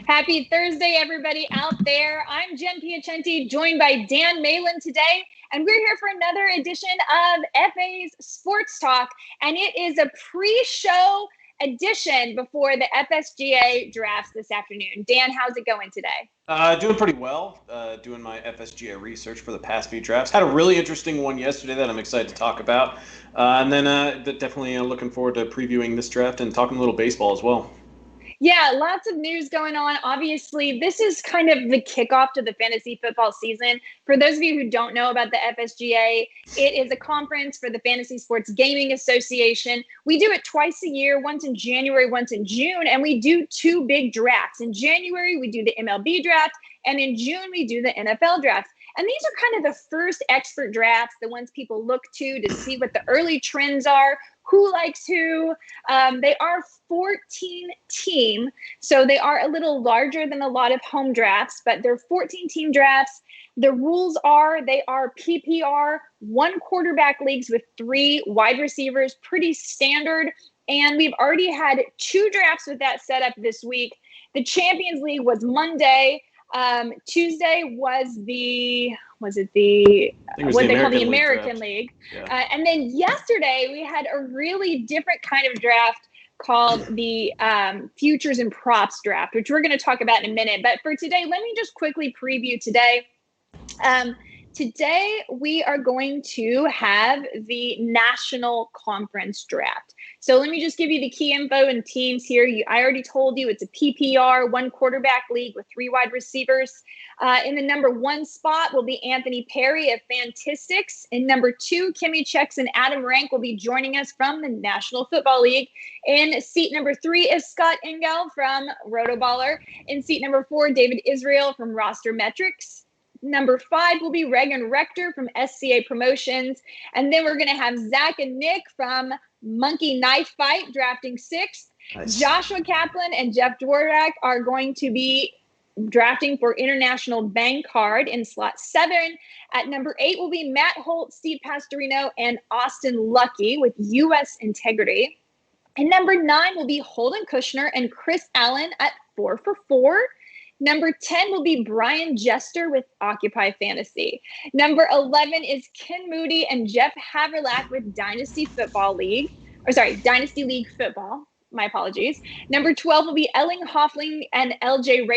Happy Thursday, everybody out there. I'm Jen Piacenti, joined by Dan Malin today, and we're here for another edition of FA's Sports Talk, and it is a pre-show edition before the FSGA drafts this afternoon. Dan, how's it going today? Doing pretty well. Doing my FSGA research for the past few drafts. Had a really interesting one yesterday that I'm excited to talk about. And then definitely looking forward to previewing this draft and talking a little baseball as well. Yeah, lots of news going on. Obviously, this is kind of the kickoff to the fantasy football season. For those of you who don't know about the FSGA, it is a conference for the Fantasy Sports Gaming Association. We do it twice a year, once in January, once in June, and we do two big drafts. In January, we do the MLB draft, and in June, we do the NFL draft. And these are kind of the first expert drafts, the ones people look to see what the early trends are, who likes who. They are 14-team, so they are a little larger than a lot of home drafts, but they're 14-team drafts. The rules are they are PPR, one quarterback leagues with 3 wide receivers, pretty standard. And we've already had 2 drafts with that setup this week. The Champions League was Monday. Tuesday was the American League. Yeah. And then yesterday we had a really different kind of draft called the futures and props draft, which we're going to talk about in a minute. But for today, let me just quickly preview today. Today, we are going to have the National Conference Draft. So let me just give you the key info and teams here. I already told you it's a PPR, one quarterback league with 3 wide receivers. In the number 1 spot will be Anthony Perry of Fantistics. In number 2, Kimmy Chex and Adam Rank will be joining us from the National Football League. In seat number 3 is Scott Engel from Rotoballer. In seat number 4, David Israel from Roster Metrics. Number 5 will be Regan Rector from SCA Promotions. And then we're going to have Zach and Nick from Monkey Knife Fight drafting 6th. Nice. Joshua Kaplan and Jeff Dvorak are going to be drafting for International Bank Card in slot 7. At number 8 will be Matt Holt, Steve Pastorino, and Austin Lucky with U.S. Integrity. And number 9 will be Holden Kushner and Chris Allen at 4 for 4. Number 10 will be Brian Jester with Occupy Fantasy. Number 11 is Ken Moody and Jeff Haverlack with Dynasty League Football. My apologies. Number 12 will be Elling Hoffling and LJ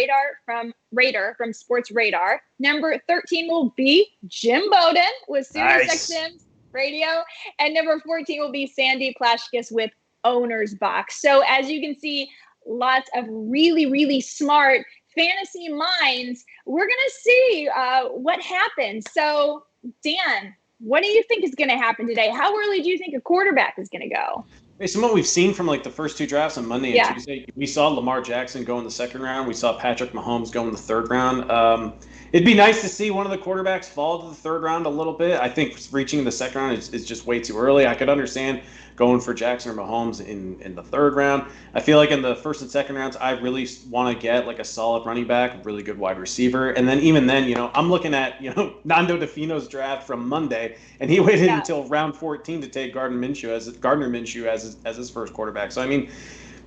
Rader from Sports Radar. Number 13 will be Jim Bowden with SiriusXM Radio. And number 14 will be Sandy Plashkis with Owner's Box. So as you can see, lots of really, really smart fantasy minds. We're going to see what happens. So, Dan, what do you think is going to happen today? How early do you think a quarterback is going to go? Based on what we've seen from like the first 2 drafts on Monday and Tuesday, we saw Lamar Jackson go in the 2nd round. We saw Patrick Mahomes go in the 3rd round. It'd be nice to see one of the quarterbacks fall to the 3rd round a little bit. I think reaching the 2nd round is just way too early. I could understand going for Jackson or Mahomes in the 3rd round. I feel like in the 1st and 2nd rounds, I really want to get like a solid running back, a really good wide receiver. And then even then, I'm looking at, Nando DeFino's draft from Monday, and he waited until round 14 to take Gardner Minshew as his first quarterback. So, I mean,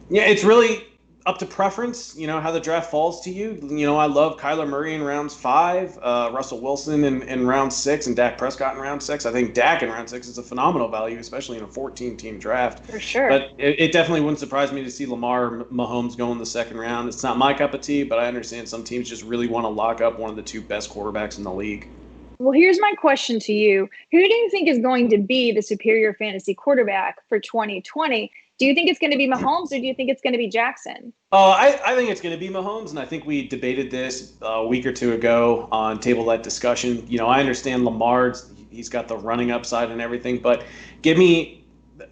yeah, it's really up to preference, how the draft falls to you. I love Kyler Murray in rounds 5, Russell Wilson in round 6, and Dak Prescott in round 6. I think Dak in round 6 is a phenomenal value, especially in a 14-team draft. For sure. But it definitely wouldn't surprise me to see Lamar Mahomes go in the 2nd round. It's not my cup of tea, but I understand some teams just really want to lock up one of the 2 best quarterbacks in the league. Well, here's my question to you. Who do you think is going to be the superior fantasy quarterback for 2020? Do you think it's going to be Mahomes or do you think it's going to be Jackson? I think it's going to be Mahomes, and I think we debated this a week or 2 ago on Table Let Discussion. I understand Lamar's, he's got the running upside and everything, but give me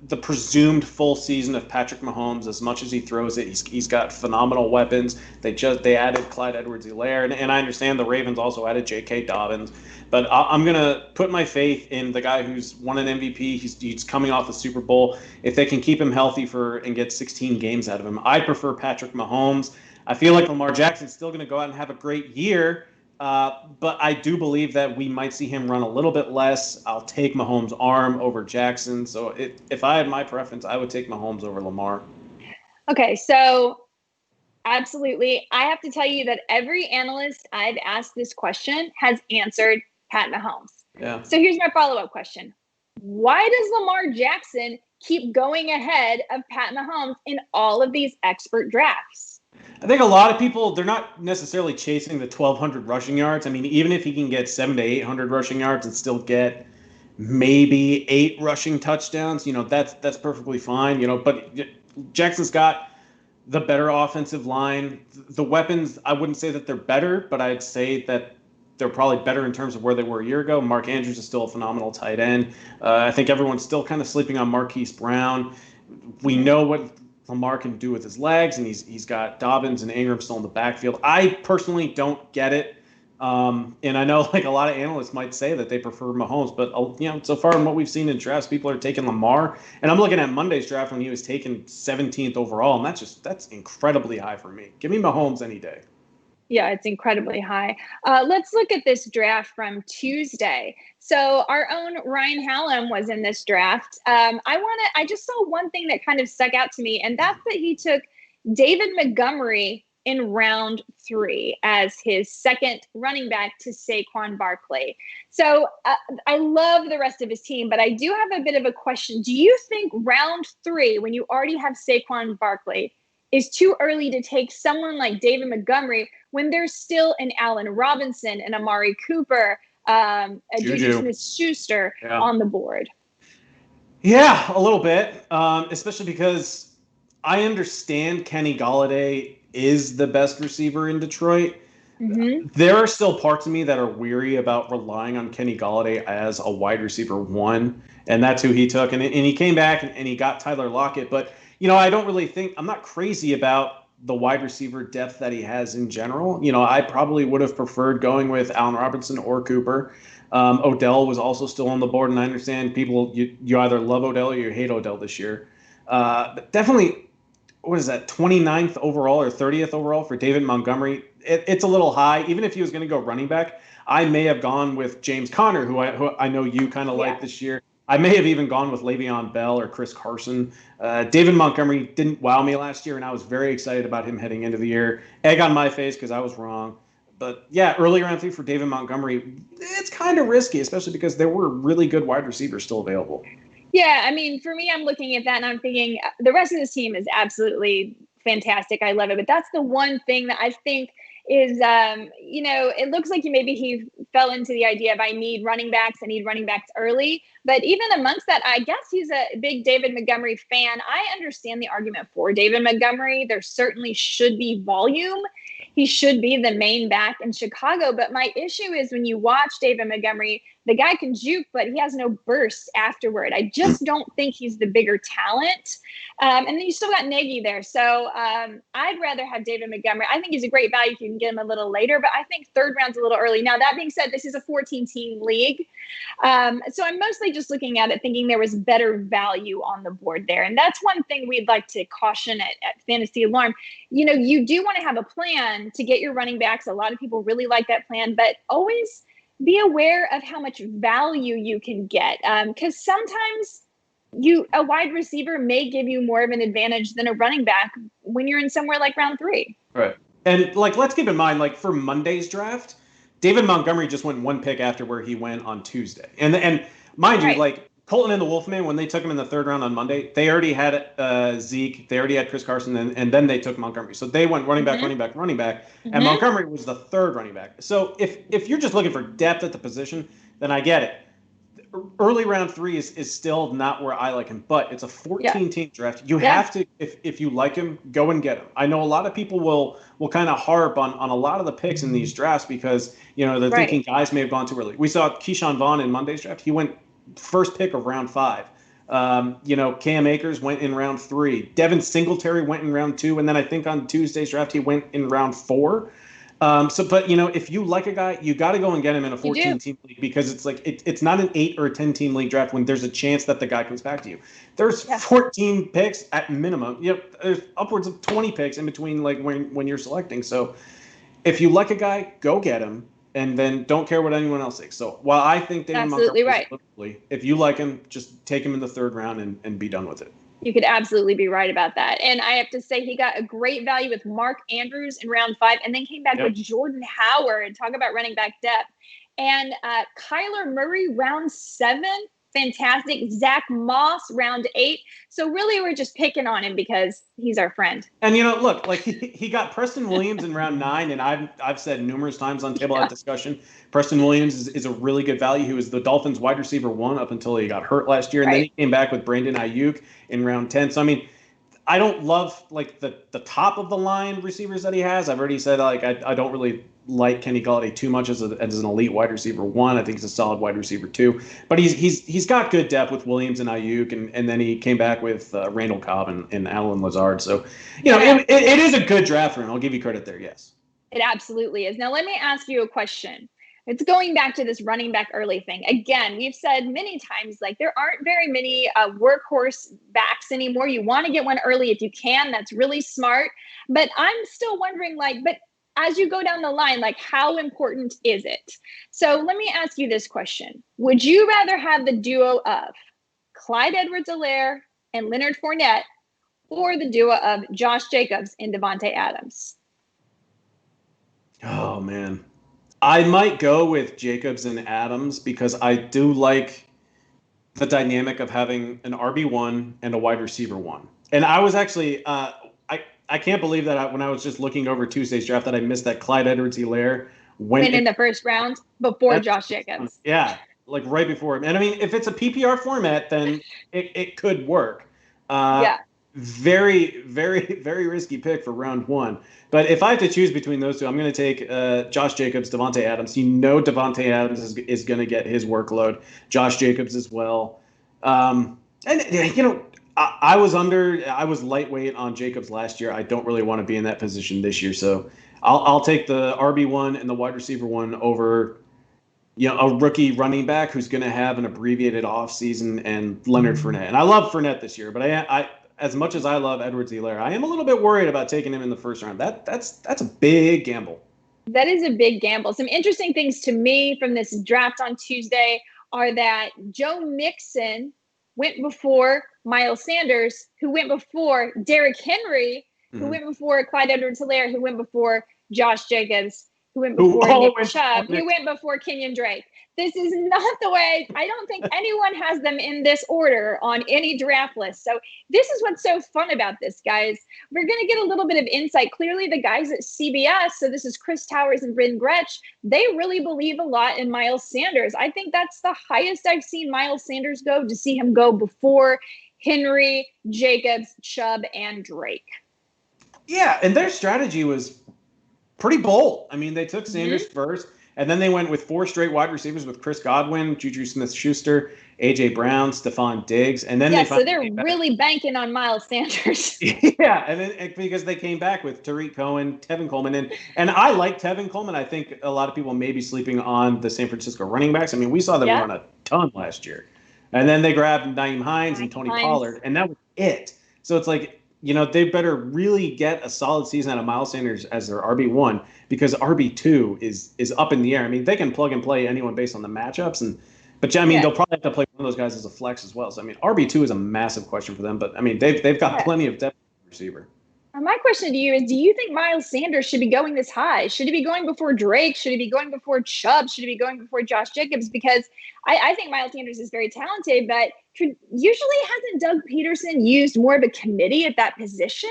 the presumed full season of Patrick Mahomes. As much as he throws it, he's got phenomenal weapons. They added Clyde Edwards-Helaire, and I understand the Ravens also added J.K. Dobbins. But I'm going to put my faith in the guy who's won an MVP. He's coming off the Super Bowl. If they can keep him healthy and get 16 games out of him, I prefer Patrick Mahomes. I feel like Lamar Jackson's still going to go out and have a great year, but I do believe that we might see him run a little bit less. I'll take Mahomes' arm over Jackson. So if I had my preference, I would take Mahomes over Lamar. Okay, so Absolutely. I have to tell you that every analyst I've asked this question has answered Pat Mahomes. Yeah. So here's my follow-up question. Why does Lamar Jackson keep going ahead of Pat Mahomes in all of these expert drafts? I think a lot of people, they're not necessarily chasing the 1,200 rushing yards. I mean, even if he can get 700 to 800 rushing yards and still get maybe 8 rushing touchdowns, that's perfectly fine, but Jackson's got the better offensive line. The weapons, I wouldn't say that they're better, but I'd say that they're probably better in terms of where they were a year ago. Mark Andrews is still a phenomenal tight end. I think everyone's still kind of sleeping on Marquise Brown. We know what Lamar can do with his legs, and he's got Dobbins and Ingram still in the backfield. I personally don't get it. And I know like a lot of analysts might say that they prefer Mahomes, but so far in what we've seen in drafts, people are taking Lamar. And I'm looking at Monday's draft when he was taken 17th overall, and that's incredibly high for me. Give me Mahomes any day. Yeah, it's incredibly high. Let's look at this draft from Tuesday. So our own Ryan Hallam was in this draft. I just saw one thing that kind of stuck out to me, and that's that he took David Montgomery in round 3 as his second running back to Saquon Barkley. So I love the rest of his team, but I do have a bit of a question. Do you think round 3, when you already have Saquon Barkley, is too early to take someone like David Montgomery when there's still an Allen Robinson and Amari Cooper, a Juju Smith-Schuster on the board? Yeah, a little bit, especially because I understand Kenny Golladay is the best receiver in Detroit. Mm-hmm. There are still parts of me that are weary about relying on Kenny Golladay as a wide receiver 1, and that's who he took. And he came back and he got Tyler Lockett, but I don't really think I'm not crazy about the wide receiver depth that he has in general. I probably would have preferred going with Allen Robinson or Cooper. Odell was also still on the board, and I understand people, you either love Odell or you hate Odell this year. But definitely, what is that, 29th overall or 30th overall for David Montgomery? It's a little high. Even if he was going to go running back, I may have gone with James Conner, who I know you kind of like this year. I may have even gone with Le'Veon Bell or Chris Carson. David Montgomery didn't wow me last year, and I was very excited about him heading into the year. Egg on my face because I was wrong. But, yeah, early round 3 for David Montgomery, it's kind of risky, especially because there were really good wide receivers still available. Yeah, I mean, for me, I'm looking at that, and I'm thinking the rest of this team is absolutely fantastic. I love it. But that's the one thing that I think is, it looks like maybe he fell into the idea of I need running backs early. But even amongst that, I guess he's a big David Montgomery fan. I understand the argument for David Montgomery. There certainly should be volume. He should be the main back in Chicago. But my issue is when you watch David Montgomery, the guy can juke, but he has no burst afterward. I just don't think he's the bigger talent. And then you still got Nagy there. So I'd rather have David Montgomery. I think he's a great value if you can get him a little later, but I think third round's a little early. Now, that being said, this is a 14-team league. So I'm mostly just looking at it thinking there was better value on the board there. And that's one thing we'd like to caution at Fantasy Alarm. You do want to have a plan to get your running backs. A lot of people really like that plan, but always be aware of how much value you can get. Because sometimes a wide receiver may give you more of an advantage than a running back when you're in somewhere like round 3. Right. And let's keep in mind, for Monday's draft, David Montgomery just went 1 pick after where he went on Tuesday. And mind you, Colton and the Wolfman, when they took him in the 3rd round on Monday, they already had Zeke, they already had Chris Carson, and then they took Montgomery. So they went running back, running back, running back, and Montgomery was the 3rd running back. So if you're just looking for depth at the position, then I get it. Early round 3 is still not where I like him, but it's a 14-team draft. You have to, if you like him, go and get him. I know a lot of people will kind of harp on a lot of the picks in these drafts because they're thinking guys may have gone too early. We saw Keyshawn Vaughn in Monday's draft. He went first pick of round 5. Cam Akers went in round 3. Devin Singletary went in round 2, and then I think on Tuesday's draft he went in round 4. If you like a guy, you got to go and get him in a 14-team league because it's not an 8 or a 10-team league draft when there's a chance that the guy comes back to you. There's 14 picks at minimum. There's upwards of 20 picks in between when you're selecting. So if you like a guy, go get him. And then don't care what anyone else thinks. So while I think David Montgomery is if you like him, just take him in the 3rd round and be done with it. You could absolutely be right about that. And I have to say, he got a great value with Mark Andrews in round 5, and then came back with Jordan Howard. Talk about running back depth. And Kyler Murray, round 7. Fantastic. Zach Moss, round 8. So really, we're just picking on him because he's our friend. And, look, like he got Preston Williams in round 9, and I've said numerous times on Table Out Discussion, Preston Williams is a really good value. He was the Dolphins wide receiver 1 up until he got hurt last year. And then he came back with Brandon Ayuk in round 10. So, I mean, I don't love like the top of the line receivers that he has. I've already said like I don't really like Kenny Golladay too much as an elite wide receiver 1. I think he's a solid wide receiver 2. But he's got good depth with Williams and Ayuk, and then he came back with Randall Cobb and Allen Lazard. So it is a good draft for him. I'll give you credit there. Yes, it absolutely is. Now let me ask you a question. It's going back to this running back early thing. Again, we've said many times, like there aren't very many workhorse backs anymore. You want to get one early if you can. That's really smart. But I'm still wondering, but as you go down the line, how important is it? So let me ask you this question. Would you rather have the duo of Clyde Edwards-Helaire and Leonard Fournette, or the duo of Josh Jacobs and Devontae Adams? Oh, man. I might go with Jacobs and Adams because I do like the dynamic of having an RB1 and a wide receiver 1. And I was actually I can't believe that when I was just looking over Tuesday's draft that I missed that Clyde Edwards-Helaire went in the first round before Josh Jacobs. Yeah, like right before him. And I mean, if it's a PPR format, then it could work. Very, very, very risky pick for round 1. But if I have to choose between those two, I'm going to take Josh Jacobs, Devontae Adams. Devontae Adams is going to get his workload. Josh Jacobs as well. I was lightweight on Jacobs last year. I don't really want to be in that position this year. So I'll take the RB1 and the wide receiver 1 over a rookie running back who's going to have an abbreviated offseason and Leonard Fournette. And I love Fournette this year, but I as much as I love Edwards-Helaire, I am a little bit worried about taking him in the first round. That's a big gamble. That is a big gamble. Some interesting things to me from this draft on Tuesday are that Joe Mixon went before Miles Sanders, who went before Derrick Henry, who went before Clyde Edwards-Helaire, who went before Josh Jacobs, who went before Nick Chubb, who went before Kenyon Drake. This is not the way. I don't think anyone has them in this order on any draft list. So this is what's so fun about this, guys. We're going to get a little bit of insight. Clearly, the guys at CBS, so this is Chris Towers and Bryn Gretsch, they really believe a lot in Miles Sanders. I think that's the highest I've seen Miles Sanders go, to see him go before Henry, Jacobs, Chubb, and Drake. Yeah, and their strategy was pretty bold. I mean, they took Sanders first, and then they went with 4 straight wide receivers with Chris Godwin, Juju Smith-Schuster, A.J. Brown, Stephon Diggs. And then so they're really banking on Miles Sanders. Yeah, and then because they came back with Tariq Cohen, Tevin Coleman. And I like Tevin Coleman. I think a lot of people may be sleeping on the San Francisco running backs. I mean, we saw them run a ton last year. And then they grabbed Nyheim Hines and Tony Pollard, and that was it. So it's like, they better really get a solid season out of Miles Sanders as their RB1, because RB2 is up in the air. I mean, they can plug and play anyone based on the matchups, but they'll probably have to play one of those guys as a flex as well. So I mean, RB2 is a massive question for them, but I mean, they've got plenty of depth at receiver. My question to you is, do you think Miles Sanders should be going this high? Should he be going before Drake? Should he be going before Chubb? Should he be going before Josh Jacobs? Because I think Miles Sanders is very talented, but usually hasn't Doug Peterson used more of a committee at that position?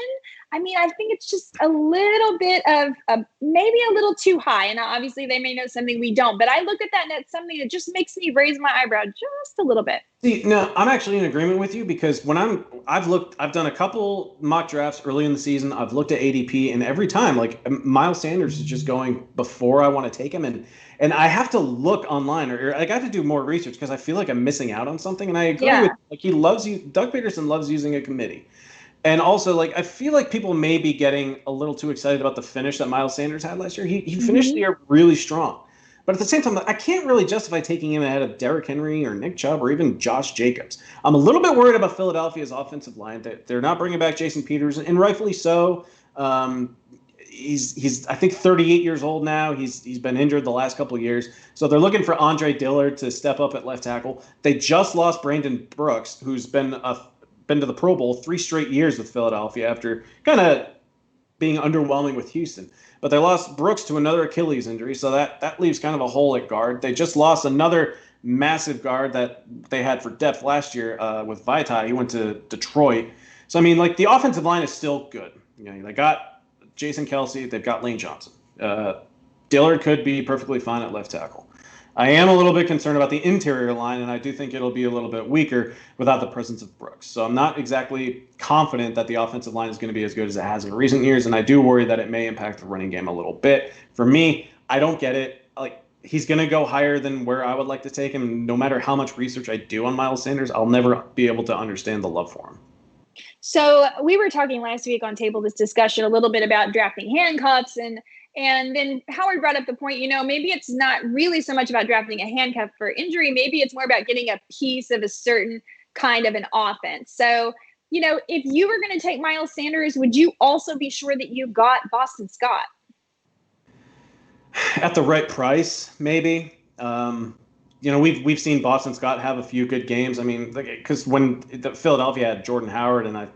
I mean, I think it's just a little bit of maybe a little too high. And obviously they may know something we don't, but I look at that and it's something that just makes me raise my eyebrow just a little bit. See, no, I'm actually in agreement with you, because when I've done a couple mock drafts early in the season. I've looked at ADP, and every time Miles Sanders is just going before I want to take him. And I have to look online, or I got to do more research, because I feel like I'm missing out on something. And I agree with, Doug Peterson loves using a committee. And also, I feel like people may be getting a little too excited about the finish that Miles Sanders had last year. He finished the year really strong. But at the same time, I can't really justify taking him ahead of Derrick Henry or Nick Chubb or even Josh Jacobs. I'm a little bit worried about Philadelphia's offensive line. They're not bringing back Jason Peters, and rightfully so. He's I think 38 years old now. He's been injured the last couple of years. So they're looking for Andre Dillard to step up at left tackle. They just lost Brandon Brooks, who's been a been to the Pro Bowl 3 straight years with Philadelphia after kind of being underwhelming with Houston. But they lost Brooks to another Achilles injury, so that leaves kind of a hole at guard. They just lost another massive guard that they had for depth last year with Vaitai. He went to Detroit. So, I mean, like, the offensive line is still good. They got Jason Kelce. They've got Lane Johnson. Dillard could be perfectly fine at left tackle. I am a little bit concerned about the interior line, and I do think it'll be a little bit weaker without the presence of Brooks. So I'm not exactly confident that the offensive line is going to be as good as it has in recent years, and I do worry that it may impact the running game a little bit. For me, I don't get it. Like, he's going to go higher than where I would like to take him. No matter how much research I do on Miles Sanders, I'll never be able to understand the love for him. So we were talking last week on Table This Discussion a little bit about drafting handcuffs, and then Howard brought up the point, maybe it's not really so much about drafting a handcuff for injury. Maybe it's more about getting a piece of a certain kind of an offense. So, if you were going to take Miles Sanders, would you also be sure that you got Boston Scott? At the right price, maybe. We've seen Boston Scott have a few good games. I mean, because when Philadelphia had Jordan Howard, and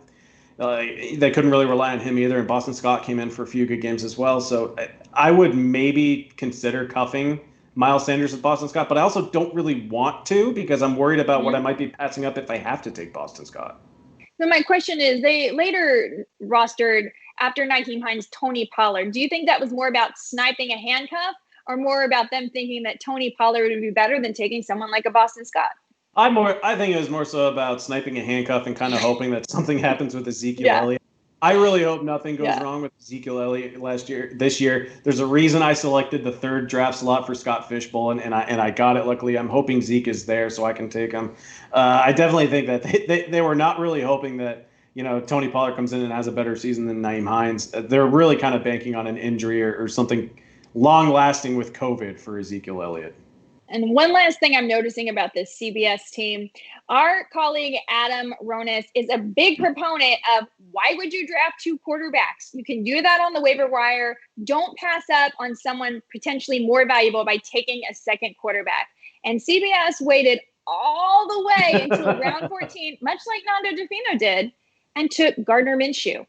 they couldn't really rely on him either, and Boston Scott came in for a few good games as well. So I would maybe consider cuffing Miles Sanders with Boston Scott, but I also don't really want to because I'm worried about what I might be passing up if I have to take Boston Scott. So my question is, they later rostered, after Nyheim Hines, Tony Pollard. Do you think that was more about sniping a handcuff or more about them thinking that Tony Pollard would be better than taking someone like a Boston Scott? I think it was more so about sniping a handcuff and kind of hoping that something happens with Ezekiel Elliott. I really hope nothing goes wrong with Ezekiel Elliott this year. There's a reason I selected the 3rd draft slot for Scott Fishbowl, and I got it. Luckily, I'm hoping Zeke is there so I can take him. I definitely think that they were not really hoping that Tony Pollard comes in and has a better season than Nyheim Hines. They're really kind of banking on an injury or something long-lasting with COVID for Ezekiel Elliott. And one last thing I'm noticing about this CBS team, our colleague Adam Ronis is a big proponent of why would you draft 2 quarterbacks? You can do that on the waiver wire. Don't pass up on someone potentially more valuable by taking a second quarterback. And CBS waited all the way until round 14, much like Nando DeFino did, and took Gardner Minshew.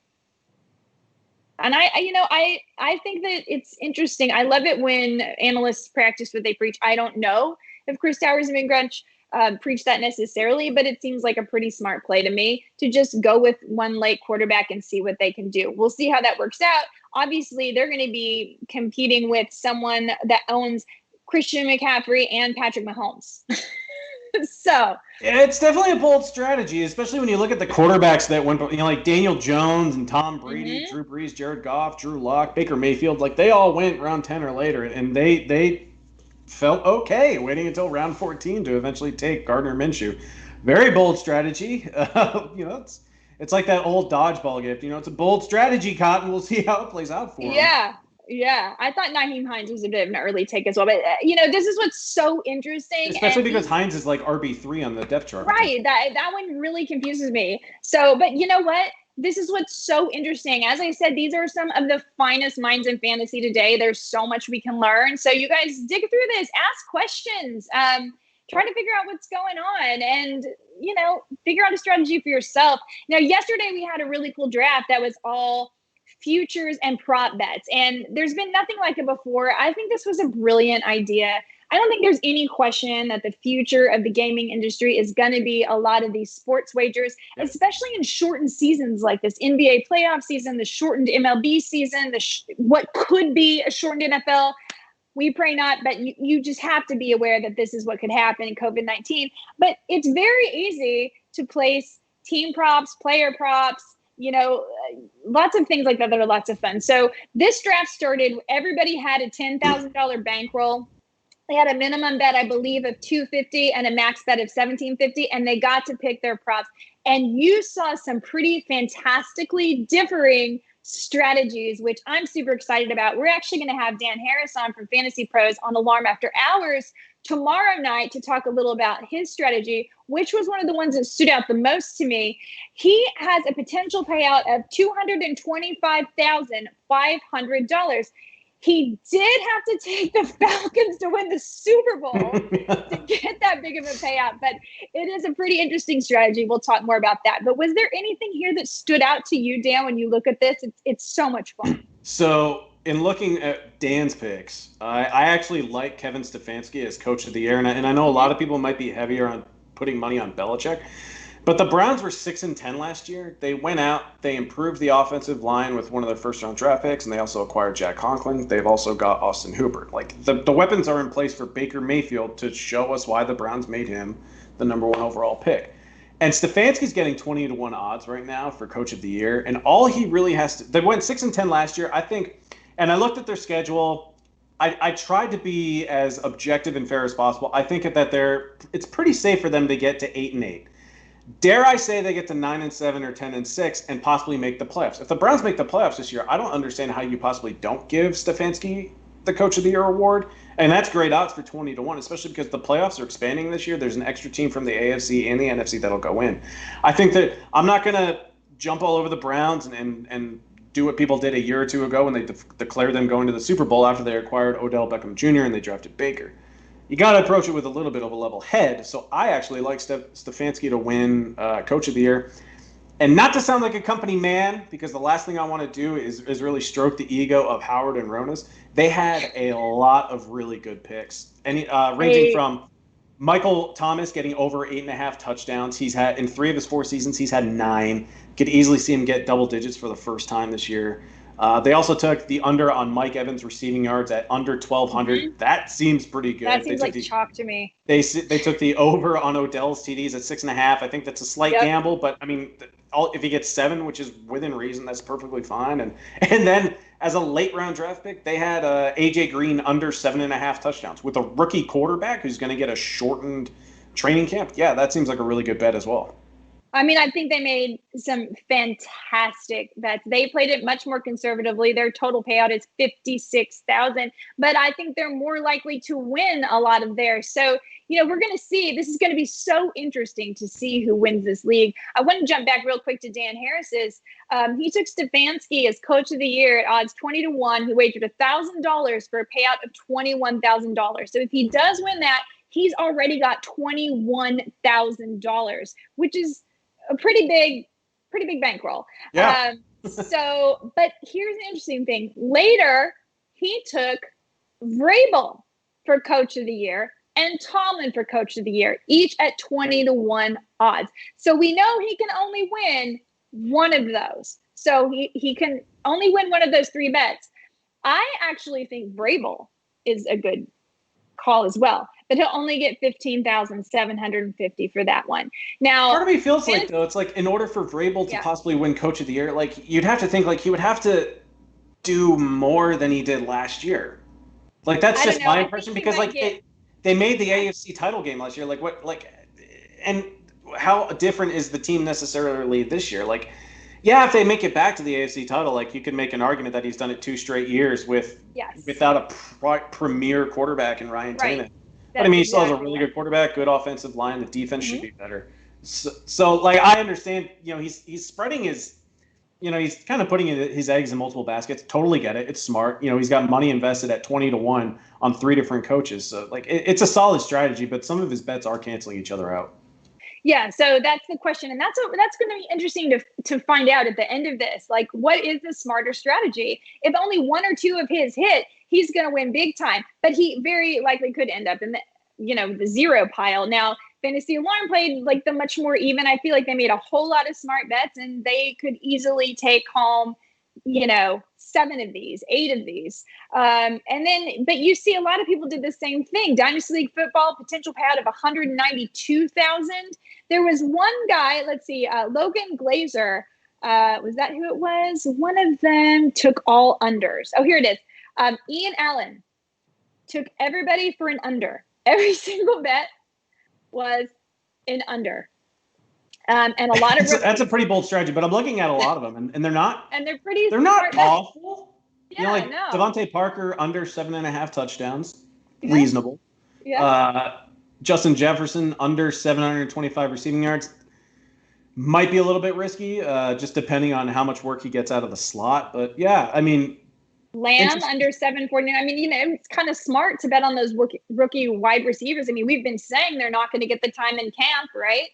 And I think that it's interesting. I love it when analysts practice what they preach. I don't know if Chris Towers and Vin Grunch preach that necessarily, but it seems like a pretty smart play to me to just go with one late quarterback and see what they can do. We'll see how that works out. Obviously, they're going to be competing with someone that owns Christian McCaffrey and Patrick Mahomes. So it's definitely a bold strategy, especially when you look at the quarterbacks that went, like Daniel Jones and Tom Brady, Drew Brees, Jared Goff, Drew Lock, Baker Mayfield. Like, they all went round 10 or later, and they felt okay waiting until round 14 to eventually take Gardner Minshew. Very bold strategy. It's like that old dodgeball gift. It's a bold strategy, Cotton. We'll see how it plays out for him. Yeah, I thought Nyheim Hines was a bit of an early take as well. But, this is what's so interesting. Especially because Hines is like RB3 on the depth chart. Right. That one really confuses me. So, but you know what? This is what's so interesting. As I said, these are some of the finest minds in fantasy today. There's so much we can learn. So you guys dig through this, ask questions, try to figure out what's going on and, figure out a strategy for yourself. Now, yesterday we had a really cool draft that was all futures and prop bets. And there's been nothing like it before. I think this was a brilliant idea. I don't think there's any question that the future of the gaming industry is going to be a lot of these sports wagers, especially in shortened seasons like this NBA playoff season, the shortened MLB season, what could be a shortened NFL. We pray not, but you just have to be aware that this is what could happen in COVID-19. But it's very easy to place team props, player props, lots of things like that are lots of fun. So this draft started, everybody had a $10,000 bankroll. They had a minimum bet, I believe, of $250 and a max bet of $1,750, and they got to pick their props. And you saw some pretty fantastically differing strategies, which I'm super excited about. We're actually going to have Dan Harris on from Fantasy Pros on Alarm After Hours tomorrow night to talk a little about his strategy, which was one of the ones that stood out the most to me. He has a potential payout of $225,500. He did have to take the Falcons to win the Super Bowl to get that big of a payout, but it is a pretty interesting strategy. We'll talk more about that. But was there anything here that stood out to you, Dan, when you look at this? It's so much fun. So in looking at Dan's picks, I actually like Kevin Stefanski as coach of the year, and I know a lot of people might be heavier on putting money on Belichick. But the Browns were 6-10 last year. They went out, they improved the offensive line with one of their first-round draft picks, and they also acquired Jack Conklin. They've also got Austin Hooper. Like the weapons are in place for Baker Mayfield to show us why the Browns made him the number 1 overall pick. And Stefanski's getting 20-1 odds right now for Coach of the Year, and all he really has to. They went 6-10 last year, I think. And I looked at their schedule. I tried to be as objective and fair as possible. I think that it's pretty safe for them to get to 8-8. Dare I say they get to 9-7 or 10-6 and possibly make the playoffs? If the Browns make the playoffs this year, I don't understand how you possibly don't give Stefanski the Coach of the Year award. And that's great odds for 20-1, especially because the playoffs are expanding this year. There's an extra team from the AFC and the NFC that'll go in. I think that I'm not going to jump all over the Browns and do what people did a year or two ago when they declared them going to the Super Bowl after they acquired Odell Beckham Jr. and they drafted Baker. You got to approach it with a little bit of a level head. So I actually like Stefanski to win Coach of the Year. And not to sound like a company man, because the last thing I want to do is really stroke the ego of Howard and Ronas. They had a lot of really good picks, ranging from Michael Thomas getting over 8.5 touchdowns. He's had in 3 of his 4 seasons, he's had 9. Could easily see him get double digits for the first time this year. They also took the under on Mike Evans' receiving yards at under 1,200. Mm-hmm. That seems pretty good. That seems like chalk to me. They took the over on Odell's TDs at 6.5. I think that's a slight gamble, but I mean, if he gets 7, which is within reason, that's perfectly fine. And then as a late round draft pick, they had AJ Green under 7.5 touchdowns with a rookie quarterback who's going to get a shortened training camp. Yeah, that seems like a really good bet as well. I mean, I think they made some fantastic bets. They played it much more conservatively. Their total payout is $56,000, but I think they're more likely to win a lot of theirs. So, we're going to see. This is going to be so interesting to see who wins this league. I want to jump back real quick to Dan Harris's. He took Stefanski as Coach of the Year at odds 20-1. He wagered $1,000 for a payout of $21,000. So if he does win that, he's already got $21,000, which is a pretty big bankroll. Yeah. But here's an interesting thing. Later, he took Vrabel for Coach of the Year and Tomlin for Coach of the Year, each at 20-1 odds. So we know he can only win one of those. So he can only win one of those 3 bets. I actually think Vrabel is a good call as well, but he'll only get $15,750 for that one. Now, part of me feels like, though, it's like in order for Vrabel to possibly win Coach of the Year, like you'd have to think like he would have to do more than he did last year. Like that's just my impression, because like they made the AFC title game last year. Like what, like, and how different is the team necessarily this year? Like, yeah, if they make it back to the AFC title, like you could make an argument that he's done it 2 straight years without a premier quarterback in Ryan Tannehill. But I mean, he still has a really good quarterback, good offensive line. The defense should be better. So like I understand, he's spreading his, he's kind of putting his eggs in multiple baskets. Totally get it. It's smart. He's got money invested at 20-1 on 3 different coaches. So like it's a solid strategy, but some of his bets are canceling each other out. Yeah, so that's the question, and that's going to be interesting to find out at the end of this. Like, what is the smarter strategy? If only 1 or 2 of his hit, he's going to win big time, but he very likely could end up in the the 0 pile. Now, Fantasy Alarm played like the much more even. I feel like they made a whole lot of smart bets, and they could easily take home 7 of these, 8 of these. But you see a lot of people did the same thing. Dynasty League football, potential payout of $192,000. There was one guy, let's see, Logan Glazer. Was that who it was? One of them took all unders. Oh, here it is. Ian Allen took everybody for an under. Every single bet was an under. And a lot of that's a pretty bold strategy, but I'm looking at a lot of them, and they're not. And they're not awful. Yeah, no. Devontae Parker under 7.5 touchdowns, reasonable. Yeah. Justin Jefferson under 725 receiving yards, might be a little bit risky, just depending on how much work he gets out of the slot. But yeah, I mean, Lamb under 749. I mean, it's kind of smart to bet on those rookie wide receivers. I mean, we've been saying they're not going to get the time in camp, right?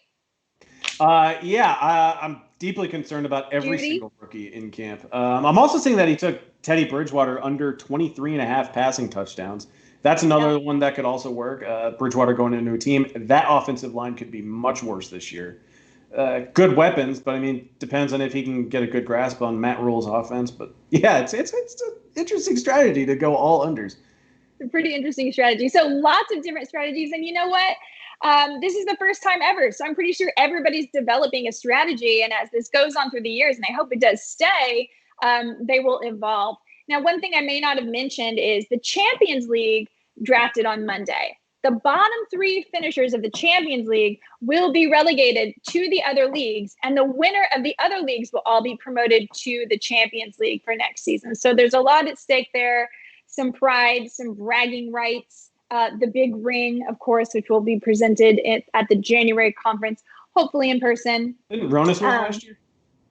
I'm deeply concerned about every single rookie in camp. I'm also seeing that he took Teddy Bridgewater under 23.5 passing touchdowns. That's another one that could also work. Bridgewater going into a team. That offensive line could be much worse this year. Good weapons, but I mean, depends on if he can get a good grasp on Matt Rule's offense. But yeah, it's an interesting strategy to go all unders. It's a pretty interesting strategy. So lots of different strategies. And you know what? This is the first time ever. So I'm pretty sure everybody's developing a strategy. And as this goes on through the years, and I hope it does stay, they will evolve. Now, one thing I may not have mentioned is the Champions League drafted on Monday. The bottom 3 finishers of the Champions League will be relegated to the other leagues, and the winner of the other leagues will all be promoted to the Champions League for next season. So there's a lot at stake there, some pride, some bragging rights, the big ring, of course, which will be presented at the January conference, hopefully in person. Didn't Ronas win last year?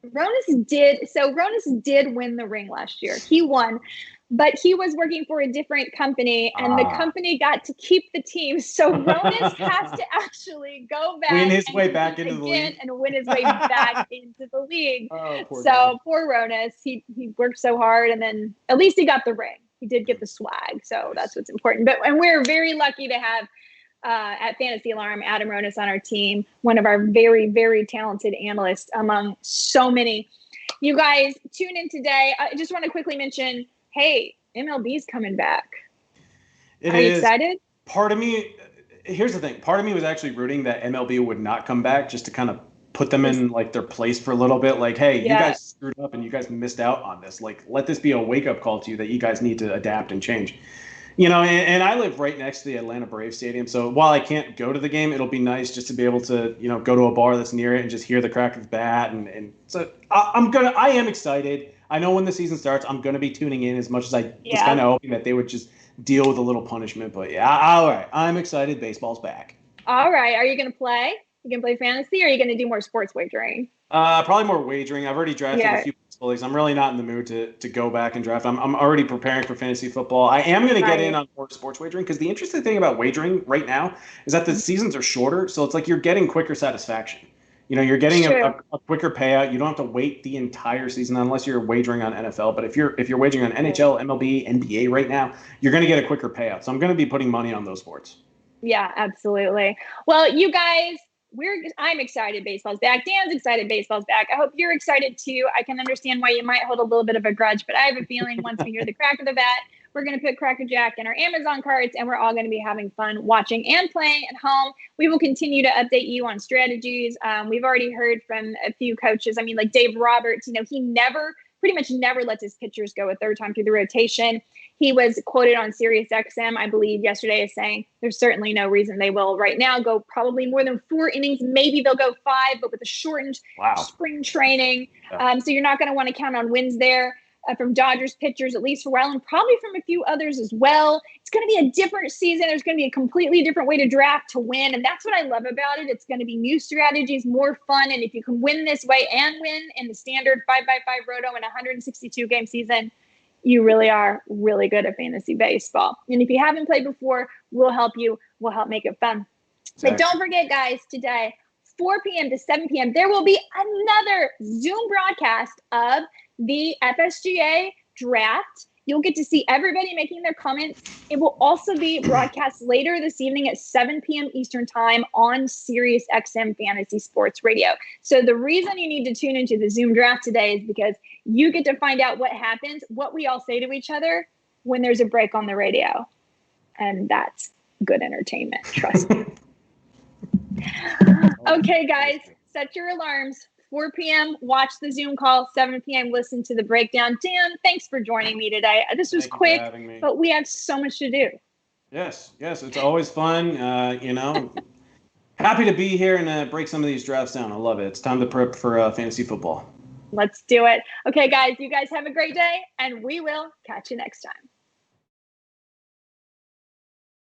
Ronas did win the ring last year. He won. But he was working for a different company, and the company got to keep the team. So Ronas has to actually go back, win his way back into the league, and win his way back into the league. Poor Ronas, he worked so hard, and then at least he got the ring. He did get the swag, so that's what's important. And we're very lucky to have at Fantasy Alarm Adam Ronas on our team, one of our very, very talented analysts among so many. You guys tune in today. I just want to quickly mention. Hey, MLB's coming back. Are you excited? Part of me, here's the thing. Part of me was actually rooting that MLB would not come back just to kind of put them in like their place for a little bit. Like, hey, you guys screwed up and you guys missed out on this. Like, let this be a wake-up call to you that you guys need to adapt and change. And I live right next to the Atlanta Braves Stadium. So while I can't go to the game, it'll be nice just to be able to, go to a bar that's near it and just hear the crack of the bat. And so I am excited. I know when the season starts, I'm going to be tuning in as much as I was kind of hoping that they would just deal with a little punishment. But all right. I'm excited. Baseball's back. All right. Are you going to play? You going to play fantasy, or are you going to do more sports wagering? Probably more wagering. I've already drafted a few baseball leagues. I'm really not in the mood to go back and draft. I'm already preparing for fantasy football. I am going to get in on more sports wagering because the interesting thing about wagering right now is that the seasons are shorter. So it's like you're getting quicker satisfaction. You're getting a quicker payout. You don't have to wait the entire season unless you're wagering on NFL. But if you're wagering on NHL, MLB, NBA right now, you're going to get a quicker payout. So I'm going to be putting money on those sports. Yeah, absolutely. Well, you guys, I'm excited baseball's back. Dan's excited baseball's back. I hope you're excited too. I can understand why you might hold a little bit of a grudge, but I have a feeling once we hear the crack of the bat, we're going to put Cracker Jack in our Amazon carts, and we're all going to be having fun watching and playing at home. We will continue to update you on strategies. We've already heard from a few coaches. I mean, like Dave Roberts, he pretty much never lets his pitchers go a third time through the rotation. He was quoted on Sirius XM, I believe, yesterday as saying there's certainly no reason they will right now go probably more than 4 innings. Maybe they'll go 5, but with a shortened spring training. So you're not going to want to count on wins there. From Dodgers pitchers, at least for a while, and probably from a few others as well. It's going to be a different season. There's going to be a completely different way to draft to win, and that's what I love about it. It's going to be new strategies, more fun, and if you can win this way and win in the standard 5x5 roto in a 162-game season, you really are really good at fantasy baseball. And if you haven't played before, we'll help you. We'll help make it fun. But don't forget, guys, today, 4 p.m. to 7 p.m., there will be another Zoom broadcast of the FSGA draft. You'll get to see everybody making their comments. It will also be broadcast later this evening at 7 p.m. Eastern time on Sirius XM Fantasy Sports Radio. So the reason you need to tune into the Zoom draft today is because you get to find out what happens, what we all say to each other when there's a break on the radio. And that's good entertainment, trust me. Okay, guys, set your alarms. 4 p.m., watch the Zoom call. 7 p.m., listen to the breakdown. Dan, thanks for joining me today. This was quick, but we have so much to do. Yes, it's always fun. Happy to be here and break some of these drafts down. I love it. It's time to prep for fantasy football. Let's do it. Okay, guys, you guys have a great day, and we will catch you next time.